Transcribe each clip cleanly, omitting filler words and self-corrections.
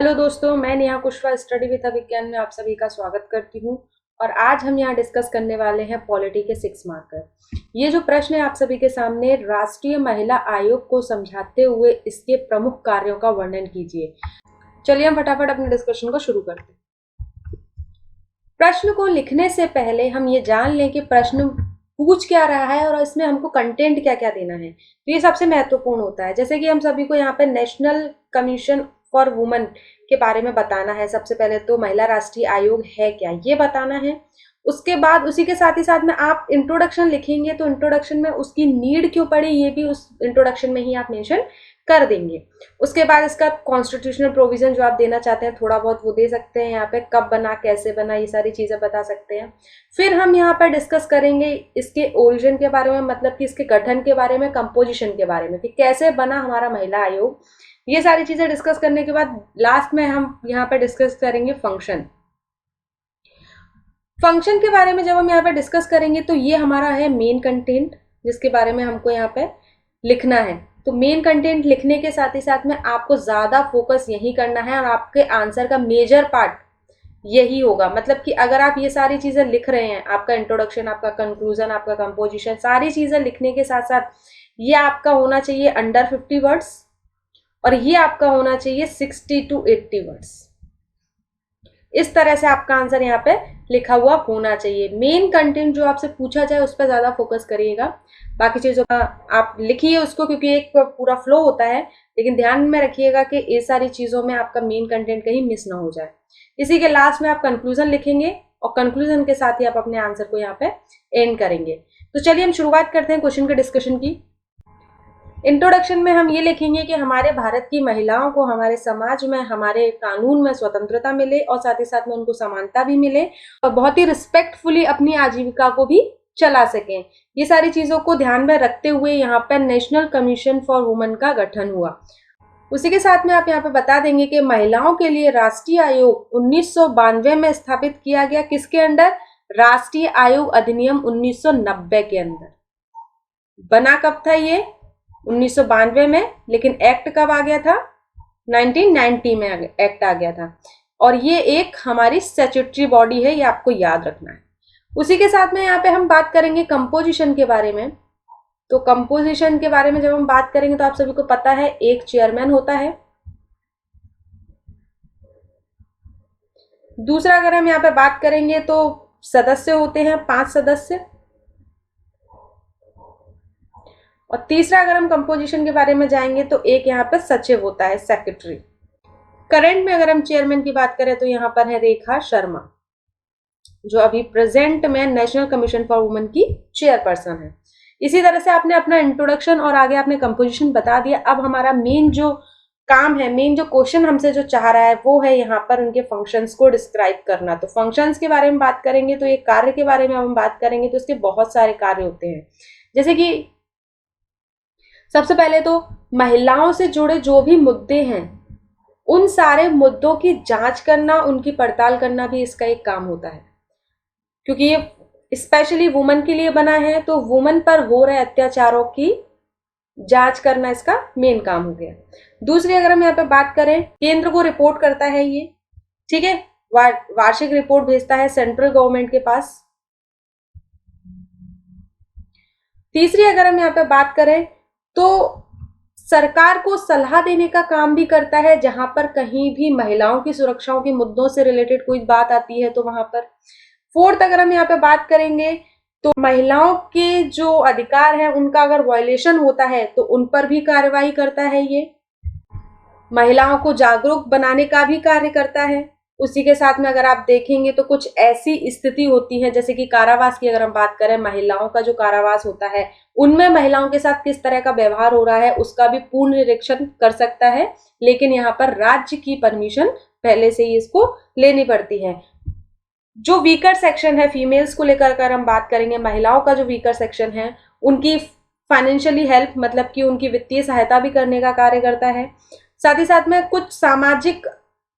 Hello दोस्तों, मैं Neha Kushwaha study with विज्ञान में आप सभी का स्वागत करती हूं। और आज हम यहाँ डिस्कस करने वाले हैं पॉलिटी के 6 मार्कर। ये जो प्रश्न है आप सभी के सामने, राष्ट्रीय महिला आयोग को समझाते हुए इसके प्रमुख कार्यों का वर्णन कीजिए। चलिए हम फटाफट अपने डिस्कशन को शुरू करते हैं। प्रश्न को लिखने से पहले हम ये जान लें कि प्रश्न पूछ क्या रहा है और इसमें हमको कंटेंट क्या क्या देना है, तो ये सबसे महत्वपूर्ण होता है। जैसे कि हम सभी को यहाँ पे नेशनल कमीशन फॉर वुमेन के बारे में बताना है। सबसे पहले तो महिला राष्ट्रीय आयोग है क्या, ये बताना है। उसके बाद उसी के साथ ही साथ में आप इंट्रोडक्शन लिखेंगे तो इंट्रोडक्शन में उसकी नीड क्यों पड़ी ये भी उस इंट्रोडक्शन में ही आप मेंशन कर देंगे। उसके बाद इसका कॉन्स्टिट्यूशनल प्रोविजन जो आप देना चाहते हैं थोड़ा बहुत वो दे सकते हैं। यहाँ पे कब बना, कैसे बना, ये सारी चीजें बता सकते हैं। फिर हम यहाँ पर डिस्कस करेंगे इसके ओरिजिन के बारे में, मतलब कि इसके गठन के बारे में, कंपोजिशन के बारे में कि कैसे बना हमारा महिला आयोग। ये सारी चीजें डिस्कस करने के बाद लास्ट में हम यहाँ पे डिस्कस करेंगे फंक्शन के बारे में। जब हम यहाँ पे डिस्कस करेंगे तो ये हमारा है मेन कंटेंट जिसके बारे में हमको यहाँ पे लिखना है। तो मेन कंटेंट लिखने के साथ ही साथ में आपको ज्यादा फोकस यही करना है और आपके आंसर का मेजर पार्ट यही होगा। मतलब कि अगर आप ये सारी चीजें लिख रहे हैं, आपका इंट्रोडक्शन, आपका कंक्लूजन, आपका कंपोजिशन, सारी चीजें लिखने के साथ साथ ये आपका होना चाहिए अंडर 50 वर्ड्स और ये आपका होना चाहिए 60 to 80 वर्ड्स। इस तरह से आपका आंसर यहाँ पे लिखा हुआ होना चाहिए। मेन कंटेंट जो आपसे पूछा जाए उस पर ज्यादा फोकस करिएगा, बाकी चीजों का आप लिखिए उसको, क्योंकि एक पूरा फ्लो होता है। लेकिन ध्यान में रखिएगा कि ये सारी चीजों में आपका मेन कंटेंट कहीं मिस ना हो जाए। इसी के लास्ट में आप कंक्लूजन लिखेंगे और कंक्लूजन के साथ ही आप अपने आंसर को यहाँ पे एंड करेंगे। तो चलिए हम शुरुआत करते हैं क्वेश्चन के डिस्कशन की। इंट्रोडक्शन में हम ये लिखेंगे कि हमारे भारत की महिलाओं को हमारे समाज में, हमारे कानून में स्वतंत्रता मिले और साथ ही साथ में उनको समानता भी मिले और बहुत ही रिस्पेक्टफुली अपनी आजीविका को भी चला सकें। ये सारी चीजों को ध्यान में रखते हुए यहाँ पर नेशनल कमीशन फॉर वुमेन का गठन हुआ। उसी के साथ में आप यहाँ पे बता देंगे कि महिलाओं के लिए राष्ट्रीय आयोग 1992 में स्थापित किया गया। किसके अंडर? राष्ट्रीय आयोग अधिनियम 1990 के अंदर। बना कब था ये? 1992 में। लेकिन एक्ट कब आ गया था? 1990 में एक्ट आ गया था। और ये एक हमारी स्टैट्यूटरी बॉडी है, ये आपको याद रखना है। उसी के साथ में यहाँ पे हम बात करेंगे कंपोजिशन के बारे में। तो कंपोजिशन के बारे में जब हम बात करेंगे तो आप सभी को पता है एक चेयरमैन होता है। दूसरा अगर हम यहाँ पे बात करेंगे तो सदस्य होते हैं 5 सदस्य। और तीसरा अगर हम कंपोजिशन के बारे में जाएंगे तो एक यहाँ पर सचिव होता है, सेक्रेटरी। करंट में अगर हम चेयरमैन की बात करें तो यहाँ पर है रेखा शर्मा, जो अभी प्रेजेंट में नेशनल कमीशन फॉर वुमेन की चेयरपर्सन है। इसी तरह से आपने अपना इंट्रोडक्शन और आगे आपने कंपोजिशन बता दिया। अब हमारा मेन जो काम है, मेन जो क्वेश्चन हमसे जो चाह रहा है वो है यहाँ पर उनके फंक्शंस को डिस्क्राइब करना। तो फंक्शंस के बारे में बात करेंगे तो ये कार्य के बारे में हम बात करेंगे तो इसके बहुत सारे कार्य होते हैं। जैसे कि सबसे पहले तो महिलाओं से जुड़े जो भी मुद्दे हैं उन सारे मुद्दों की जांच करना, उनकी पड़ताल करना भी इसका एक काम होता है, क्योंकि ये स्पेशली वुमेन के लिए बना है। तो वुमेन पर हो रहे अत्याचारों की जांच करना इसका मेन काम हो गया। दूसरी अगर हम यहाँ पे बात करें, केंद्र को रिपोर्ट करता है ये, ठीक है, वार्षिक रिपोर्ट भेजता है सेंट्रल गवर्नमेंट के पास। तीसरी अगर हम यहाँ पे बात करें तो सरकार को सलाह देने का काम भी करता है, जहां पर कहीं भी महिलाओं की सुरक्षाओं के मुद्दों से रिलेटेड कोई बात आती है तो वहां पर। फोर्थ अगर हम यहाँ पे बात करेंगे तो महिलाओं के जो अधिकार हैं उनका अगर वायलेशन होता है तो उन पर भी कार्यवाही करता है ये। महिलाओं को जागरूक बनाने का भी कार्य करता है। उसी के साथ में अगर आप देखेंगे तो कुछ ऐसी स्थिति होती है, जैसे कि कारावास की अगर हम बात करें, महिलाओं का जो कारावास होता है उनमें महिलाओं के साथ किस तरह का व्यवहार हो रहा है उसका भी पूर्ण निरीक्षण कर सकता है। लेकिन यहाँ पर राज्य की परमिशन पहले से ही इसको लेनी पड़ती है। जो वीकर सेक्शन है, फीमेल्स को लेकर अगर हम बात करेंगे, महिलाओं का जो वीकर सेक्शन है उनकी फाइनेंशियली हेल्प, मतलब कि उनकी वित्तीय सहायता भी करने का कार्य करता है। साथ ही साथ में कुछ सामाजिक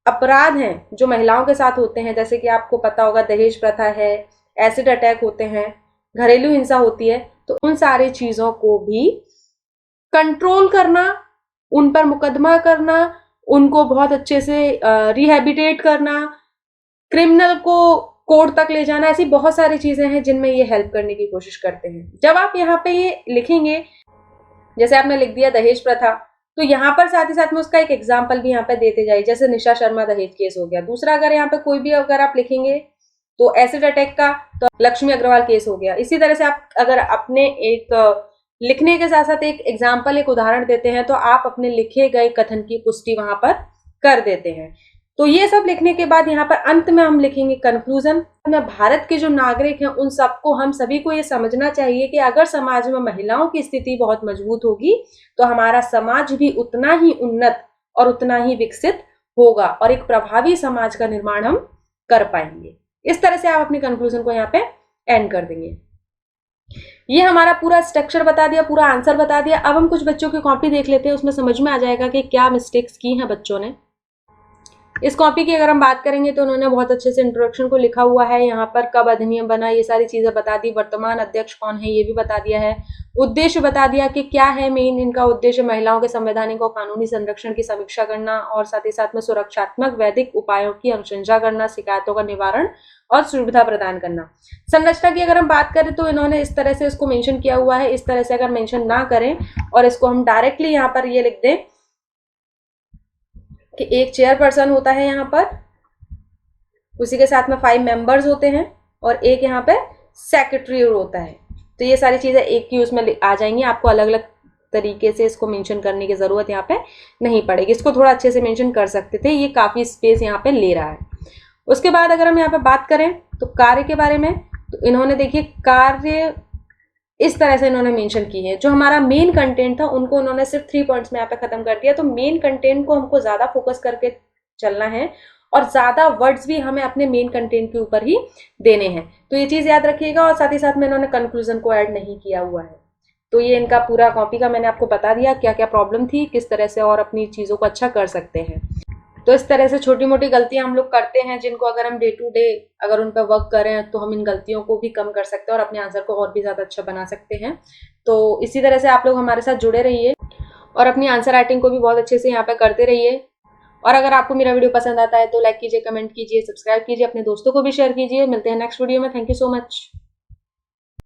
अपराध हैं जो महिलाओं के साथ होते हैं, जैसे कि आपको पता होगा दहेज प्रथा है, एसिड अटैक होते हैं, घरेलू हिंसा होती है। तो उन सारी चीजों को भी कंट्रोल करना, उन पर मुकदमा करना, उनको बहुत अच्छे से रिहैबिलिटेट करना, क्रिमिनल को कोर्ट तक ले जाना, ऐसी बहुत सारी चीजें हैं जिनमें ये हेल्प करने की कोशिश करते हैं। जब आप यहाँ पे ये लिखेंगे, जैसे आपने लिख दिया दहेज प्रथा, तो यहाँ पर साथ ही साथ में उसका एक एग्जाम्पल भी यहाँ पे देते जाइए, जैसे निशा शर्मा दहेज केस हो गया। दूसरा अगर यहाँ पे कोई भी अगर आप लिखेंगे तो एसिड अटैक का, तो लक्ष्मी अग्रवाल केस हो गया। इसी तरह से आप अगर अपने एक लिखने के साथ साथ एक एग्जाम्पल, एक उदाहरण देते हैं, तो आप अपने लिखे गए कथन की पुष्टि वहां पर कर देते हैं। तो ये सब लिखने के बाद यहाँ पर अंत में हम लिखेंगे कंक्लूजन में, भारत के जो नागरिक हैं उन सबको, हम सभी को ये समझना चाहिए कि अगर समाज में महिलाओं की स्थिति बहुत मजबूत होगी तो हमारा समाज भी उतना ही उन्नत और उतना ही विकसित होगा और एक प्रभावी समाज का निर्माण हम कर पाएंगे। इस तरह से आप अपने कंक्लूजन को यहाँ पे एंड कर देंगे। ये हमारा पूरा स्ट्रक्चर बता दिया, पूरा आंसर बता दिया। अब हम कुछ बच्चों की कॉपी देख लेते हैं, उसमें समझ में आ जाएगा कि क्या मिस्टेक्स की हैं बच्चों ने। इस कॉपी की अगर हम बात करेंगे तो उन्होंने बहुत अच्छे से इंट्रोडक्शन को लिखा हुआ है। यहाँ पर कब अधिनियम बना, ये सारी चीजें बता दी। वर्तमान अध्यक्ष कौन है, ये भी बता दिया है। उद्देश्य बता दिया कि क्या है मेन इनका उद्देश्य, महिलाओं के संवैधानिक और कानूनी संरक्षण की समीक्षा करना और साथ ही साथ में सुरक्षात्मक वैधिक उपायों की अनुशंसा करना, शिकायतों का निवारण और सुविधा प्रदान करना। संरचना की अगर हम बात करें तो इन्होंने इस तरह से इसको मेंशन किया हुआ है। इस तरह से अगर मेंशन ना करें और इसको हम डायरेक्टली यहाँ पर ये लिख दें कि एक चेयरपर्सन होता है यहाँ पर, उसी के साथ में 5 मेंबर्स होते हैं और एक यहाँ पे सेक्रेटरी होता है। तो ये सारी चीजें एक ही उसमें आ जाएंगी, आपको अलग अलग तरीके से इसको मेंशन करने की जरूरत यहाँ पे नहीं पड़ेगी। इसको थोड़ा अच्छे से मेंशन कर सकते थे, ये काफी स्पेस यहाँ पे ले रहा है। उसके बाद अगर हम यहाँ पे बात करें तो कार्य के बारे में, तो इन्होंने देखिए कार्य इस तरह से इन्होंने मेंशन की है। जो हमारा मेन कंटेंट था उनको उन्होंने सिर्फ 3 पॉइंट्स में यहाँ पे खत्म कर दिया। तो मेन कंटेंट को हमको ज्यादा फोकस करके चलना है और ज्यादा वर्ड्स भी हमें अपने मेन कंटेंट के ऊपर ही देने हैं। तो ये चीज याद रखिएगा। और साथ ही साथ में इन्होंने कंक्लूजन को ऐड नहीं किया हुआ है। तो ये इनका पूरा कॉपी का मैंने आपको बता दिया क्या क्या प्रॉब्लम थी, किस तरह से और अपनी चीजों को अच्छा कर सकते हैं। तो इस तरह से छोटी मोटी गलतियां हम लोग करते हैं जिनको अगर हम डे टू डे अगर उन पर वर्क करें तो हम इन गलतियों को भी कम कर सकते हैं और अपने आंसर को और भी ज़्यादा अच्छा बना सकते हैं। तो इसी तरह से आप लोग हमारे साथ जुड़े रहिए और अपनी आंसर राइटिंग को भी बहुत अच्छे से यहाँ पे करते रहिए। और अगर आपको मेरा वीडियो पसंद आता है तो लाइक कीजिए, कमेंट कीजिए, सब्सक्राइब कीजिए, अपने दोस्तों को भी शेयर कीजिए। मिलते हैं नेक्स्ट वीडियो में। Thank you so much.